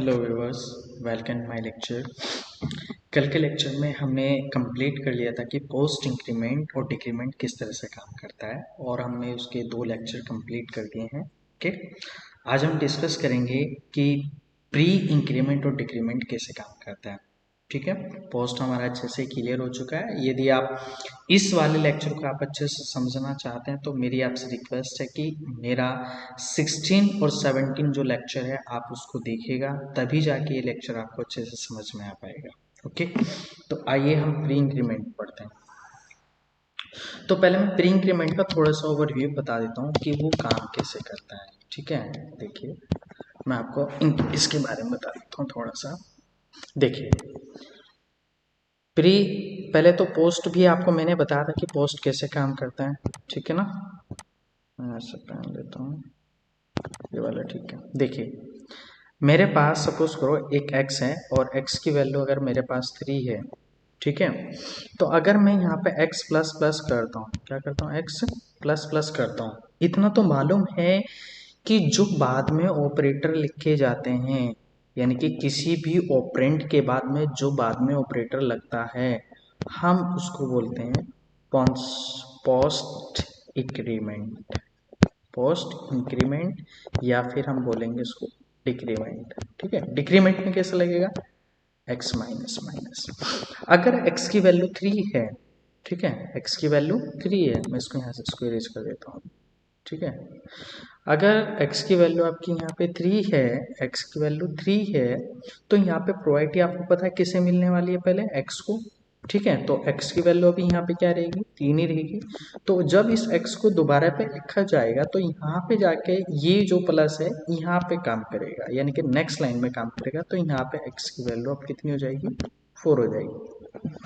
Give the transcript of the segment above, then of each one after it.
Hello viewers, welcome my lecture. कल के lecture में हमने कंप्लीट कर लिया था कि पोस्ट इंक्रीमेंट और डिक्रीमेंट किस तरह से काम करता है और हमने उसके 2 लेक्चर कंप्लीट कर दिए हैं। ओके, आज हम डिस्कस करेंगे कि प्री इंक्रीमेंट और डिक्रीमेंट कैसे काम करता है। ठीक है, पोस्ट हमारा अच्छे से क्लियर हो चुका है। यदि आप इस वाले लेक्चर को आप अच्छे से समझना चाहते हैं तो मेरी आपसे रिक्वेस्ट है कि मेरा 16 और 17 जो लेक्चर है आप उसको देखिएगा, तभी जाके ये लेक्चर आपको अच्छे से समझ में आ पाएगा। ओके, तो आइए हम प्री इंक्रीमेंट पढ़ते हैं। तो पहले मैं प्री इंक्रीमेंट का थोड़ा सा ओवरव्यू बता देता हूँ कि वो काम कैसे करता है। ठीक है, देखिए मैं आपको इसके बारे में बता देता हूँ थोड़ा सा। देखिए, प्री पहले तो पोस्ट भी आपको मैंने बताया था कि पोस्ट कैसे काम करता है। ठीक है ना, मैं ऐसे पहन लेता हूँ ये वाला। ठीक है, देखिए मेरे पास सपोज करो एक x है और x की वैल्यू अगर मेरे पास 3 है। ठीक है, तो अगर मैं यहाँ पे x प्लस प्लस करता हूँ, क्या करता हूँ, x प्लस प्लस करता हूँ, इतना तो मालूम है कि जो बाद में ऑपरेटर लिखे जाते हैं, यानी कि किसी भी ऑपरेंड के बाद में जो बाद में ऑपरेटर लगता है, हम उसको बोलते हैं पोस्ट इंक्रीमेंट। पोस्ट इंक्रीमेंट या फिर हम बोलेंगे इसको डिक्रीमेंट। ठीक है, डिक्रीमेंट में कैसे लगेगा, x माइनस माइनस। अगर x की वैल्यू 3 है, ठीक है, x की वैल्यू 3 है, मैं इसको यहाँ से इसको इरेज कर देता हूँ। ठीक है, अगर x की वैल्यू आपकी यहाँ पे 3 है, x की वैल्यू 3 है, तो यहाँ पे प्रोबेबिलिटी आपको पता है किसे मिलने वाली है, पहले x को। ठीक है, तो x की वैल्यू अभी यहाँ पे क्या रहेगी, 3 ही रहेगी। तो जब इस x को दोबारा पे लिखा जाएगा तो यहाँ पे जाके ये जो प्लस है यहाँ पे काम करेगा, यानी कि नेक्स्ट लाइन में काम करेगा। तो यहाँ पे x की वैल्यू अब कितनी हो जाएगी, 4 हो जाएगी।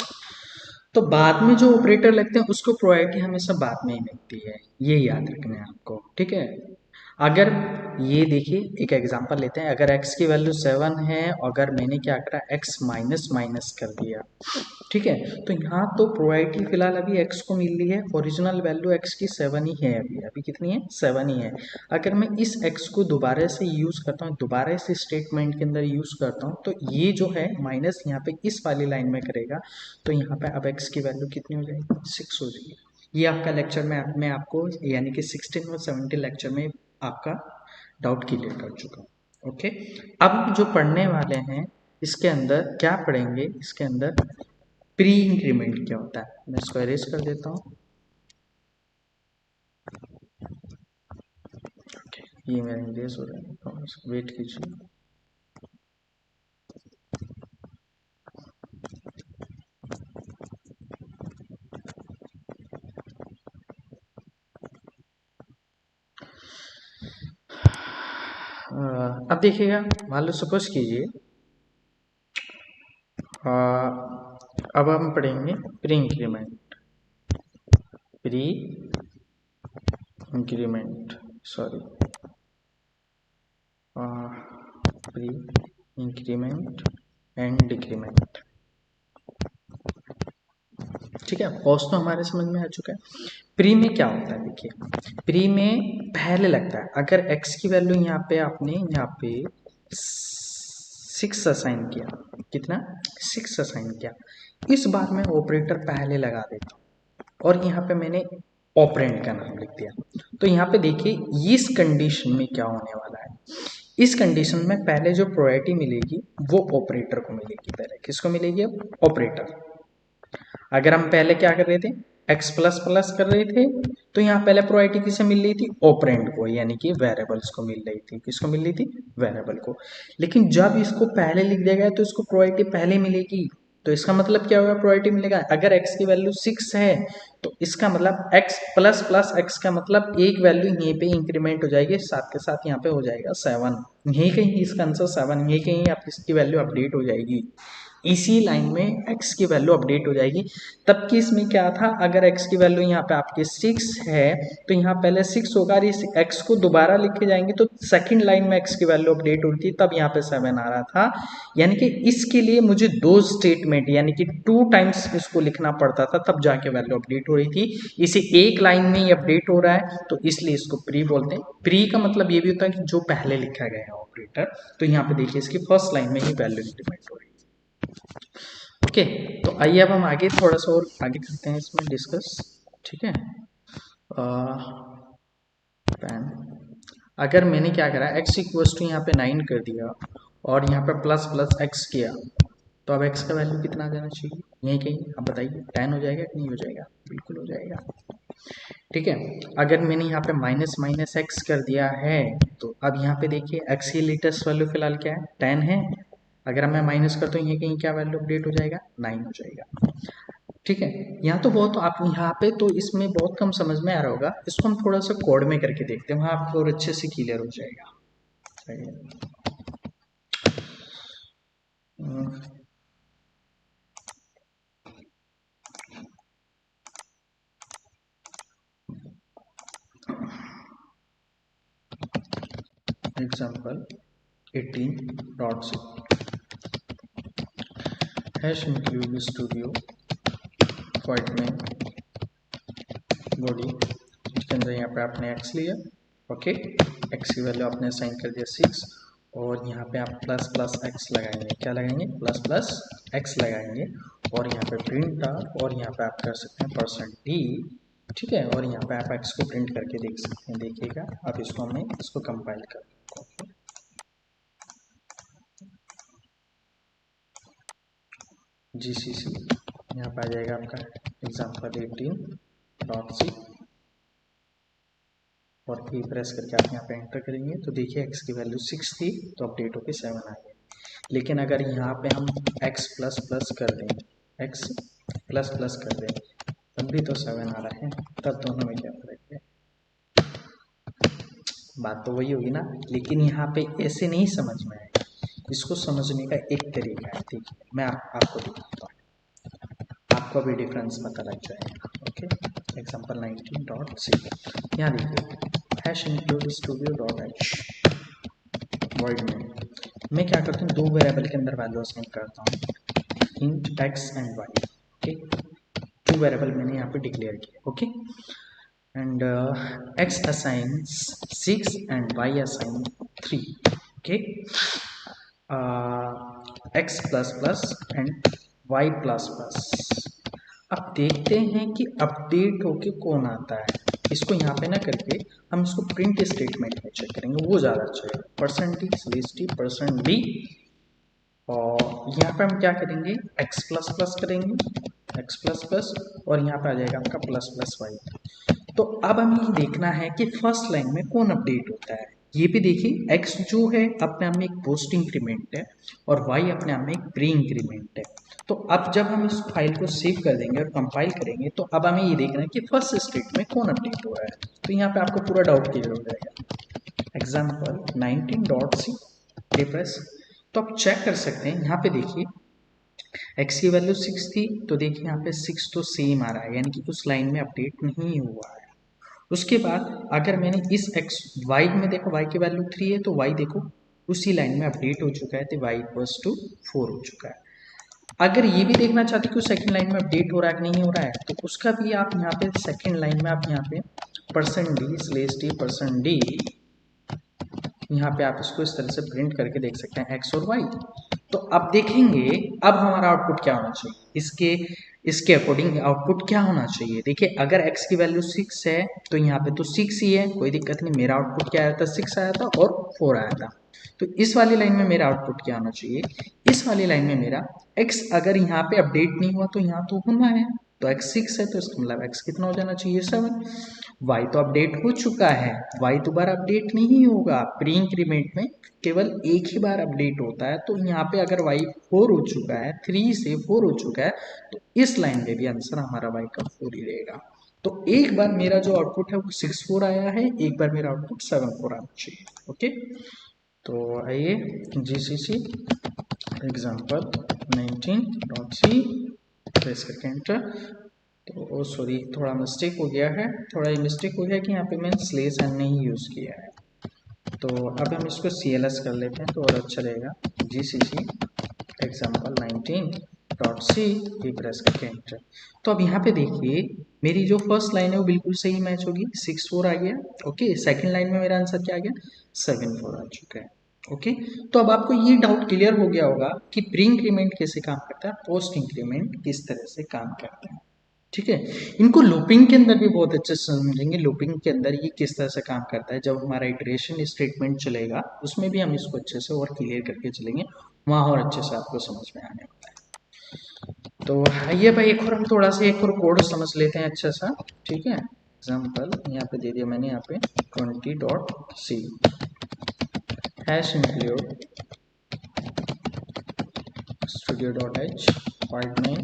तो बाद में जो ऑपरेटर लगते हैं उसको प्रोबेबिलिटी हमेशा बाद में ही मिलती है, ये याद रखना है आपको। ठीक है, अगर ये देखिए एक एग्जांपल लेते हैं, अगर x की वैल्यू 7 है, अगर मैंने क्या करा, x माइनस माइनस कर दिया। ठीक है, तो यहाँ तो प्रोबेबिलिटी फिलहाल अभी x को मिल रही है, ओरिजिनल वैल्यू x की 7 ही है, अभी अभी कितनी है, 7 ही है। अगर मैं इस x को दोबारा से यूज करता हूँ, दोबारा इस स्टेटमेंट के अंदर यूज करता हूँ, तो ये जो है माइनस यहाँ पे इस वाली लाइन में करेगा, तो यहाँ पे अब x की वैल्यू कितनी हो जाएगी, 6 हो जाएगी। ये आपका लेक्चर में मैं आपको यानी कि 16 और 17 लेक्चर में आपका डाउट क्लियर कर चुका हूँ। ओके, अब जो पढ़ने वाले हैं इसके अंदर क्या पढ़ेंगे, इसके अंदर प्री इंक्रीमेंट क्या होता है। मैं इसको अरेज कर देता हूँ। ये मेरा इरेज हो रहा है, वेट कीजिए। अब देखिएगा, मान लो सपोज कीजिए अब हम पढ़ेंगे pre increment. Pre increment, sorry, pre increment and decrement. ठीक है, पोस्ट तो हमारे समझ में आ चुका है। प्री में क्या होता है, देखिए प्री में पहले लगता है, अगर x की वैल्यू यहाँ पे आपने यहाँ पे 6 असाइन किया, कितना, 6 असाइन किया, इस बार मैं ऑपरेटर पहले लगा देता हूँ और यहाँ पे मैंने ऑपरेंड का नाम लिख दिया। तो यहाँ पे देखिए इस कंडीशन में क्या होने वाला है, इस कंडीशन में पहले जो प्रोबेबिलिटी मिलेगी वो ऑपरेटर को मिलेगी। पहले किसको मिलेगी, अब ऑपरेटर। अगर हम पहले क्या कर रहे थे, x प्लस प्लस कर रहे थे, तो यहाँ पहले प्रोबेबिलिटी किसे मिल रही थी, ऑपरेंड को, यानी कि वेरिएबल्स को मिल रही थी। किसको मिल रही थी, वेरिएबल को। लेकिन जब इसको पहले लिख दिया गया तो इसको प्रोबेबिलिटी पहले मिलेगी। तो इसका मतलब क्या होगा, प्रोबेबिलिटी मिलेगा, अगर x की वैल्यू 6 है तो इसका मतलब x प्लस प्लस x का मतलब एक वैल्यू यहीं पे इंक्रीमेंट हो जाएगी, साथ के साथ यहाँ पे हो जाएगा 7, यहीं कहीं इसका आंसर 7, यहीं कहीं आप इसकी वैल्यू अपडेट हो जाएगी। इसी लाइन में x की वैल्यू अपडेट हो जाएगी। तब कि इसमें क्या था, अगर x की वैल्यू यहाँ पे आपके 6 है तो यहाँ पहले 6 होगा, और इस x को दोबारा लिखे जाएंगे तो सेकंड लाइन में x की वैल्यू अपडेट होती, तब यहाँ पे 7 आ रहा था। यानी कि इसके लिए मुझे 2 स्टेटमेंट यानी कि 2 टाइम्स इसको लिखना पड़ता था, तब जाके वैल्यू अपडेट हो रही थी। इसे एक लाइन में ही अपडेट हो रहा है तो इसलिए इसको प्री बोलते हैं। प्री का मतलब ये भी होता है कि जो पहले लिखा गया है ऑपरेटर। तो यहाँ पे देखिए इसकी फर्स्ट लाइन में ही वैल्यू इंक्रीमेंट हो रही है। ओके, तो आइए अब हम आगे थोड़ा सा और आगे करते हैं इसमें डिस्कस। ठीक है, पेन अगर मैंने क्या करा, x इक्वल्स टू यहाँ पे 9 कर दिया और यहाँ पे प्लस प्लस x किया, तो अब x का वैल्यू कितना आ जाना चाहिए, यही कहीं आप बताइए, 10 हो जाएगा कि नहीं हो जाएगा? बिल्कुल हो जाएगा। ठीक है, अगर मैंने यहाँ पे माइनस माइनस x कर दिया है तो अब यहाँ पे देखिए x की लेटेस्ट वैल्यू फिलहाल क्या है, 10 है। अगर मैं माइनस करता हूँ, ये कहीं क्या वैल्यू अपडेट हो जाएगा, 9 हो जाएगा। ठीक है, यहाँ तो बहुत आप यहाँ पे तो इसमें बहुत कम समझ में आ रहा होगा, इसको हम थोड़ा सा कोड में करके देखते हैं, वहाँ आपको और अच्छे से क्लियर हो जाएगा। Example 18.6 hash include studio white में बॉडी, इसके अंदर यहाँ पे आपने x लिया। ओके, x की वैल्यू आपने असाइन कर दिया 6 और यहाँ पे आप प्लस प्लस x लगाएंगे, क्या लगाएंगे, प्लस प्लस x लगाएंगे और यहाँ पे प्रिंट और यहाँ पे आप कर सकते हैं %d। ठीक है, और यहाँ पे आप x को प्रिंट करके देख सकते हैं, देखिएगा। अब इसको हमें इसको कंपाइल कर GCC, यहाँ पे आ जाएगा आपका एग्जाम्पल 18.c और की प्रेस करके आप यहाँ पे एंटर करेंगे तो देखिए x की वैल्यू 6 थी तो अपडेट होकर 7 आ गई। लेकिन अगर यहाँ पे हम x प्लस प्लस कर दें, x प्लस प्लस कर दें, तब भी तो 7 आ रहा है, तब दोनों में क्या फर्क है? बात तो वही होगी ना। लेकिन यहाँ पे ऐसे नहीं समझ में आएगा, इसको समझने का एक तरीका है। देखिए मैं आपको दिखाता हूँ, आपको भी डिफरेंस पता लग जाएगा। ओके, एग्जाम्पल 19.c, यहाँ देखिए hash include studio dot H void में मैं क्या करता हूँ, 2 वेरिएबल के अंदर वैल्यू असाइन करता हूँ, int x and y। Okay, 2 variable मैंने यहाँ पे डिक्लेयर किया। Okay, and x assigns 6 and y assign 3. Okay, x plus plus and y plus plus। अब देखते हैं कि अपडेट होके कौन आता है। इसको यहाँ पे ना करके हम इसको प्रिंट स्टेटमेंट में चेक करेंगे, वो ज़्यादा अच्छा है। %d और यहाँ पे हम क्या करेंगे, x प्लस प्लस करेंगे, x प्लस प्लस और यहाँ पे आ जाएगा आपका प्लस प्लस y। तो अब हमें ये देखना है कि फर्स्ट लाइन में कौन अपडेट होता है। ये भी देखिए x जो है अपने आप में एक पोस्ट इंक्रीमेंट है और y अपने आप में एक प्री इंक्रीमेंट है। तो अब जब हम इस फाइल को सेव कर देंगे और कंपाइल करेंगे तो अब हमें ये देखना है कि फर्स्ट स्टेट में कौन अपडेट हो रहा है। तो यहाँ पे आपको पूरा डाउट क्लियर हो जाएगा। एग्जाम्पल 19.c रिप्रेस, तो आप चेक कर सकते हैं, यहाँ पे देखिए x की वैल्यू 6 थी तो देखिए यहाँ पे 6 तो सेम आ रहा है, यानी कि उस लाइन में अपडेट नहीं हुआ है। उसके बाद अगर मैंने इस x y में देखो, y की वैल्यू 3 है तो y देखो उसी लाइन में अपडेट हो चुका है, तो y इक्वल्स टू 4 हो चुका है। अगर ये भी देखना चाहते कि सेकंड लाइन में अपडेट हो रहा है कि नहीं हो रहा है, तो उसका भी आप यहाँ पे सेकंड लाइन में आप यहाँ पे %d/d यहाँ पे आप इसको इस तरह से प्रिंट करके देख सकते हैं x और y। तो अब देखेंगे अब हमारा आउटपुट क्या होना चाहिए, इसके अकॉर्डिंग आउटपुट क्या होना चाहिए। देखिए अगर x की वैल्यू 6 है तो यहाँ पे तो 6 ही है, कोई दिक्कत नहीं। मेरा आउटपुट क्या आया था, 6 आया था और 4 आया था। तो इस वाली लाइन में मेरा आउटपुट क्या होना चाहिए, इस वाली लाइन में मेरा x अगर यहाँ पे अपडेट नहीं हुआ तो यहाँ तो होना है, तो x 6 है तो इसका मतलब x कितना हो जाना चाहिए, 7। y तो अपडेट हो चुका है, y दोबारा अपडेट नहीं होगा। प्री इंक्रीमेंट में केवल एक ही बार अपडेट होता है, तो यहाँ पे अगर y 4 हो चुका है, 3 से 4 हो चुका है, तो इस लाइन में भी आंसर हमारा y का 4 ही रहेगा। तो एक बार मेरा जो आउटपुट है वो 6-4 आया है, एक बार मेरा आउटपुट 7-4 आना चाहिए। ओके, तो आइए GCC एग्जाम्पल 19.c प्रेस करके एंटर। तो सॉरी थोड़ा मिस्टेक हो गया है, थोड़ा ये मिस्टेक हो गया कि यहाँ पे मैंने स्लेस एन नहीं यूज़ किया है। तो अब हम इसको CLS कर लेते हैं तो और अच्छा रहेगा। GCC एग्जाम्पल 19.c ये प्रेस करके एंटर। तो अब यहाँ पे देखिए मेरी जो फर्स्ट लाइन है वो बिल्कुल सही मैच होगी, 6 4 आ गया। ओके, सेकंड लाइन में मेरा आंसर क्या आ गया, 7 4 आ चुका है। ओके, तो अब आपको ये डाउट क्लियर हो गया होगा कि प्री इंक्रीमेंट कैसे काम करता है, पोस्ट इंक्रीमेंट किस तरह से काम करता है। ठीक है, इनको लूपिंग के अंदर भी बहुत अच्छे से समझेंगे, लूपिंग के अंदर ये किस तरह से काम करता है। जब हमारा इटरेशन स्टेटमेंट चलेगा उसमें भी हम इसको अच्छे से और क्लियर करके चलेंगे, वहाँ और अच्छे से आपको समझ में आने वाला है। तो आइए भाई एक और हम थोड़ा सा एक और कोड समझ लेते हैं अच्छा सा। ठीक है, एग्जाम्पल यहाँ पे दे दिया मैंने, यहाँ पे 20.c hash include studio.h part name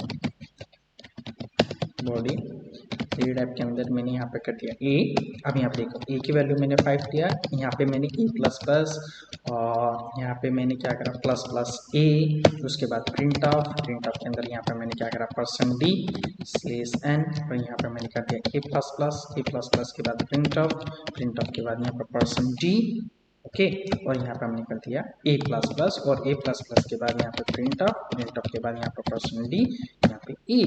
body read app के अंदर मैंने यहाँ पे कर दिया ए। अब यहाँ पे देखो ए की वैल्यू मैंने 5 दिया, यहाँ पे मैंने ए प्लस प्लस और यहाँ पे मैंने क्या करा प्लस प्लस ए, उसके बाद प्रिंट ऑफ के अंदर यहाँ पे मैंने क्या करा %d स्लेस n और यहाँ पे मैंने कर दिया ए प्लस प्लस के बाद प्रिंट ऑफ के बाद यहाँ पे %d। ओके, और यहाँ पे हमने कर दिया ए प्लस प्लस और ए प्लस प्लस के बाद यहाँ पे प्रिंट ऑफ के बाद यहाँ पे %d यहाँ पे ए।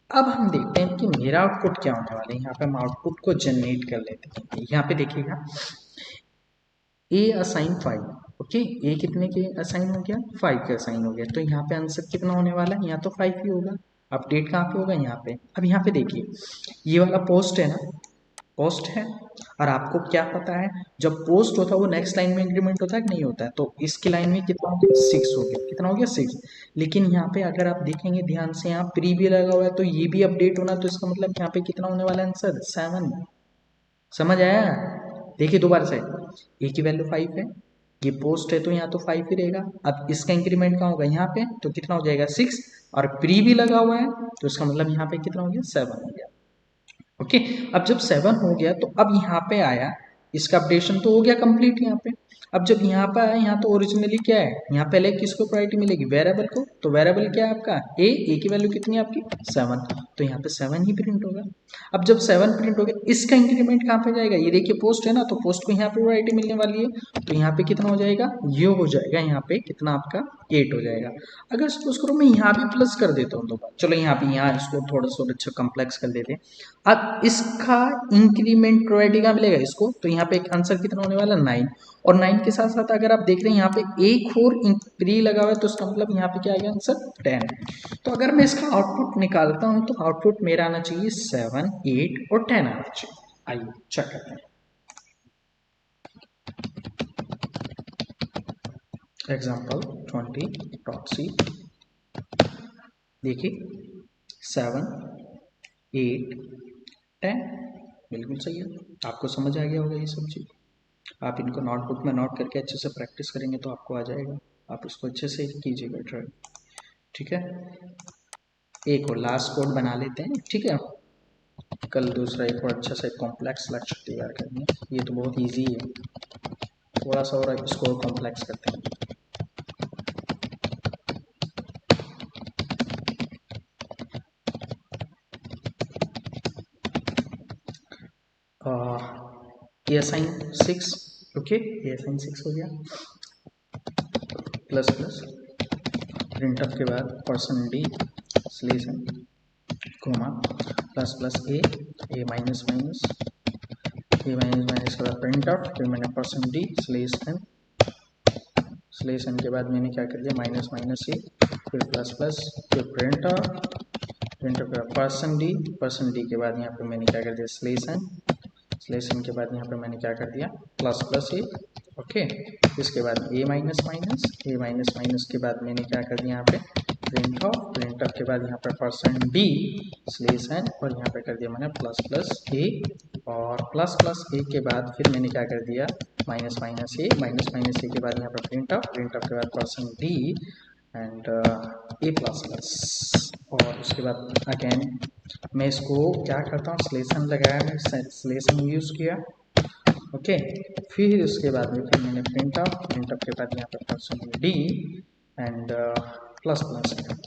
अब हम देखते हैं कि मेरा आउटपुट क्या होने वाला है। यहाँ पे हम आउटपुट को जनरेट कर लेते हैं। यहाँ पे देखिएगा ए असाइन 5, ओके, ए कितने के असाइन हो गया, 5 के असाइन हो गया। तो यहाँ पे आंसर कितना होने वाला है, यहाँ तो 5 ही होगा। अपडेट कहाँ पे होगा, यहाँ पे। अब यहाँ पे देखिए ये वाला पोस्ट है ना, पोस्ट है, और आपको क्या पता है जब पोस्ट होता है वो नेक्स्ट लाइन में इंक्रीमेंट होता है कि नहीं होता है। तो इसकी लाइन में कितना हो गया, 6 हो गया। कितना हो गया, 6। लेकिन यहाँ पे अगर आप देखेंगे ध्यान से, यहाँ प्री भी लगा हुआ है तो ये भी अपडेट होना, तो इसका मतलब यहाँ पे कितना होने वाला है आंसर, 7। समझ आया, देखिए दोबारा से, ए की वैल्यू 5 है, ये पोस्ट है तो यहाँ तो 5 ही रहेगा। अब इसका इंक्रीमेंट कहाँ होगा, यहाँ पे, तो कितना हो जाएगा 6, और प्री भी लगा हुआ है तो इसका मतलब यहाँ पे कितना हो गया, 7 हो गया। ओके, अब जब 7 हो गया तो अब यहाँ पे आया, इसका अपडेशन तो हो गया कंप्लीट यहाँ पे। अब जब यहाँ पे आया, यहाँ तो ओरिजिनली क्या है, यहाँ पहले किसको प्रायोरिटी मिलेगी, वेरिएबल को। तो वेरिएबल क्या है आपका, ए की वैल्यू कितनी है आपकी, 7, तो यहाँ पे 7 ही प्रिंट होगा। अब जब 7 प्रिंट हो गया, इसका इंक्रीमेंट कहाँ पे जाएगा, ये देखिए पोस्ट है ना, तो पोस्ट को यहाँ पे प्रायोरिटी मिलने वाली है, तो यहाँ पे कितना हो जाएगा, ये हो जाएगा यहाँ पे कितना आपका 8 हो जाएगा। अगर सपोज करो मैं यहाँ भी प्लस कर देता हूँ, तो चलो यहाँ पे यहाँ इसको थोड़ा सा अच्छा कॉम्प्लेक्स कर देते हैं। अब इसका इंक्रीमेंट प्रायोरिटी कहाँ मिलेगा इसको, तो यहाँ पे एक आंसर कितना होने वाला, 9। और 9 के साथ साथ अगर आप देख रहे हैं यहाँ पे एक और प्री लगा हुआ है, तो इसका मतलब यहाँ पे क्या आएगा आंसर, 10। तो अगर मैं इसका आउटपुट निकालता हूँ तो आउटपुट मेरा आना चाहिए 7 8 और 10 आना चाहिए। आइए चेक करते हैं। एग्जाम्पल 20.c देखिए 7 8 10 बिल्कुल सही है। आपको समझ आ गया होगा ये सब चीज़, आप इनको नोटबुक में नोट करके अच्छे से प्रैक्टिस करेंगे तो आपको आ जाएगा, आप इसको अच्छे से कीजिएगा ट्राई। ठीक है, एक और लास्ट कोड बना लेते हैं, ठीक है, कल दूसरा एक और अच्छा सा कॉम्प्लेक्स लेक्चर तैयार करेंगे। ये तो बहुत इजी है, थोड़ा सा और इसको कॉम्प्लेक्स करते हैं। ए असाइन 6, ओके, ए असाइन 6 हो गया, प्लस प्लस प्रिंट ऑफ के बाद %d slash n comma plus plus a minus minus a minus minus के बाद प्रिंट ऑफ, फिर मैंने %d स्लेश n के बाद मैंने क्या कर दिया माइनस माइनस ए, फिर प्लस प्लस, फिर प्रिंट ऑफ के बाद %d के बाद यहाँ पे मैंने क्या कर दिया स्लेश n के बाद यहाँ पे मैंने क्या कर दिया प्लस प्लस ए। ओके, इसके बाद ए माइनस माइनस के बाद मैंने क्या कर दिया यहाँ पे प्रिंट ऑफ के बाद यहाँ पे %d स्लेश n और यहाँ पे कर दिया मैंने प्लस प्लस ए, और प्लस प्लस ए के बाद फिर मैंने क्या कर दिया माइनस माइनस ए के बाद यहाँ पे प्रिंट ऑफ के बाद %d and A plus plus, और उसके बाद अगेन मैं इसको क्या करता हूँ स्लेशन लगाया, मैं स्लेशन यूज़ किया। ओके, फिर उसके बाद में फिर मैंने प्रिंट ऑफ के बाद यहाँ पर %d एंड प्लस प्लस है।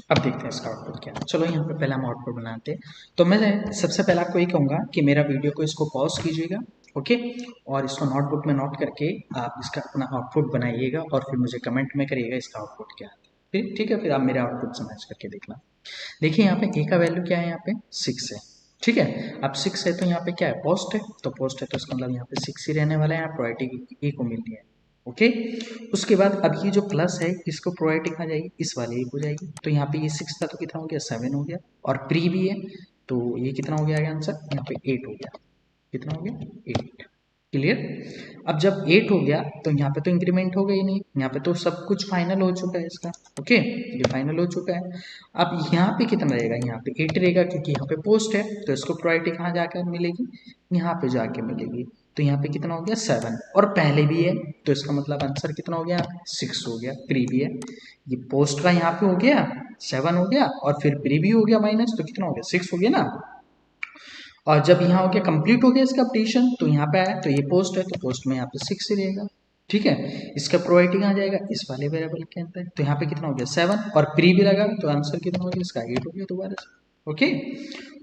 अब देखते हैं इसका आउटपुट क्या है। चलो यहाँ पे पहले हम आउटपुट बनाते हैं। तो मैं सबसे पहले आपको ये कहूँगा कि मेरा वीडियो को इसको पॉज कीजिएगा, ओके, और इसको नोटबुक में नोट करके आप इसका अपना आउटपुट बनाइएगा और फिर मुझे कमेंट में करिएगा इसका आउटपुट क्या है। फिर ठीक है, फिर आप मेरे आउटपुट से मैच करके देखना। देखिए यहाँ पे ए का वैल्यू क्या है, यहाँ पे 6 है, ठीक है। अब 6 है तो यहाँ पे क्या है, पोस्ट है, तो पोस्ट है तो इसका मतलब यहाँ पे 6 ही रहने वाला है, यहाँ प्रायोरिटी ए को मिल रही है, ओके। उसके बाद अब ये जो प्लस है इसको प्रायोरिटी कहाँ जाएगी, इस वाले एक हो जाएगी। तो यहाँ पे ये 6 था तो कितना हो गया, 7 हो गया, और प्री भी है तो ये कितना हो गया आंसर, यहाँ पे 8 हो गया। कितना हो गया, 8। क्लियर। अब जब 8 हो गया तो यहाँ पे तो इंक्रीमेंट हो गई नहीं, यहाँ पे तो सब कुछ फाइनल हो चुका है इसका, ओके, ये फाइनल हो चुका है। अब यहाँ पे कितना रहेगा, यहाँ पे 8 रहेगा क्योंकि यहाँ पे पोस्ट है, तो इसको प्रायोरिटी कहाँ जाकर मिलेगी, यहाँ पे जाके मिलेगी। तो यहाँ पे कितना हो गया, 7, और पहले भी है तो इसका मतलब आंसर कितना हो गया, 6 हो गया। प्री भी है, ये पोस्ट का यहाँ पे हो गया 7 हो गया, और फिर प्री भी हो गया माइनस, तो कितना हो गया, 6 हो गया ना। और जब यहाँ हो गया कंप्लीट हो गया इसका अपडेशन, तो यहाँ पे आया तो ये पोस्ट है तो पोस्ट में यहाँ पे 6 ही रहेगा, ठीक है। इसका प्रायोरिटी कहाँ जाएगा, इस वाले वेरिएबल के अंदर। तो यहाँ पे कितना हो गया, 7, और प्री भी लगा तो आंसर कितना हो गया, इसका 8 हो गया दोबारा से, ओके।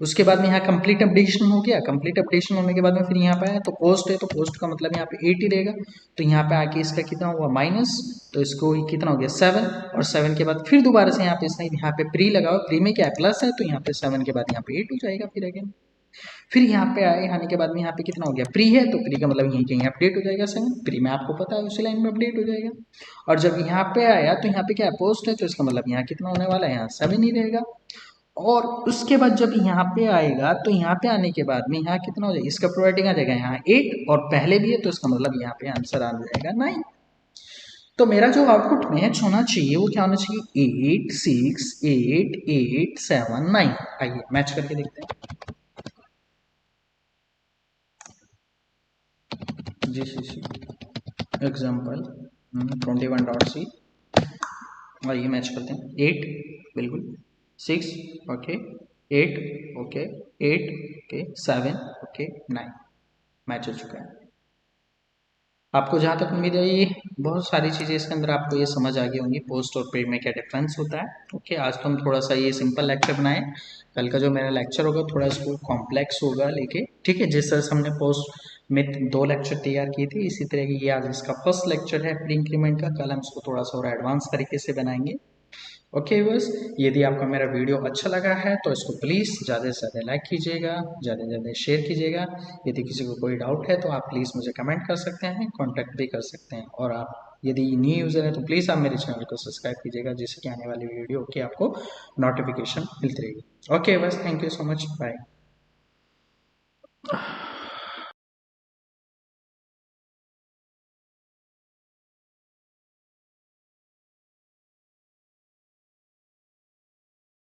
उसके बाद में यहाँ कंप्लीट अपडेशन हो गया, कंप्लीट अपडेशन होने के बाद में फिर यहाँ पे आया तो पोस्ट है, तो पोस्ट का मतलब यहाँ पे 8 ही रहेगा। तो यहाँ पे आके इसका कितना हुआ, माइनस, तो इसको कितना हो गया, 7, और 7 के बाद फिर दोबारा से यहाँ पे इसने यहाँ पे प्री लगाओ, प्री में क्या है, प्लस है, तो यहाँ पे 7 के बाद यहाँ पे 8 हो जाएगा फिर अगेन। फिर यहाँ पे आए आने के बाद में यहाँ पे कितना हो गया, प्री है, तो प्री का मतलब यहीं कहीं अपडेट हो जाएगा 7, प्री में आपको पता है उसी लाइन में अपडेट हो जाएगा। और जब यहाँ पे आया तो यहाँ पे क्या है, पोस्ट है, तो इसका मतलब यहाँ कितना होने वाला है, यहाँ 7 ही रहेगा। और उसके बाद जब यहाँ पे आएगा तो यहाँ पे आने के बाद में यहाँ कितना हो जाएगा, इसका प्रोवाइडिंग आ जाएगा यहाँ 8, और पहले भी है तो इसका मतलब यहाँ पे आंसर आ जाएगा 9। तो मेरा जो आउटपुट मैच होना चाहिए वो क्या होना चाहिए, 8 6 8 8 7 9। आइए मैच करके देखते हैं। GCC एग्जाम्पल 21.c, और ये मैच करते हैं, 8 बिल्कुल, 6 okay, 8 okay, 8 okay, 7 okay, 9 match हो चुका है। आपको जहाँ तक उम्मीद है ये बहुत सारी चीज़ें इसके अंदर आपको ये समझ आ गई होंगी, पोस्ट और प्री में क्या डिफरेंस होता है, ओके। आज तो हम थोड़ा सा ये सिंपल लेक्चर बनाए, कल का जो मेरा लेक्चर होगा थोड़ा इसको कॉम्प्लेक्स होगा लेके, ठीक है। जिस तरह से हमने पोस्ट में 2 लेक्चर तैयार किए थे, इसी तरह की ये आज इसका फर्स्ट लेक्चर है प्री इंक्रीमेंट का, कल हम इसको थोड़ा सा और एडवांस तरीके से बनाएंगे, ओके। बस यदि आपको मेरा वीडियो अच्छा लगा है तो इसको प्लीज़ ज़्यादा से ज़्यादा लाइक कीजिएगा, ज़्यादा से ज़्यादा शेयर कीजिएगा। यदि किसी को कोई डाउट है तो आप प्लीज़ मुझे कमेंट कर सकते हैं, कॉन्टैक्ट भी कर सकते हैं। और आप यदि न्यू यूज़र है तो प्लीज़ आप मेरे चैनल को सब्सक्राइब कीजिएगा, जिससे कि आने वाली वीडियो की आपको नोटिफिकेशन मिलती रहेगी, ओके। बस thank you so much, bye.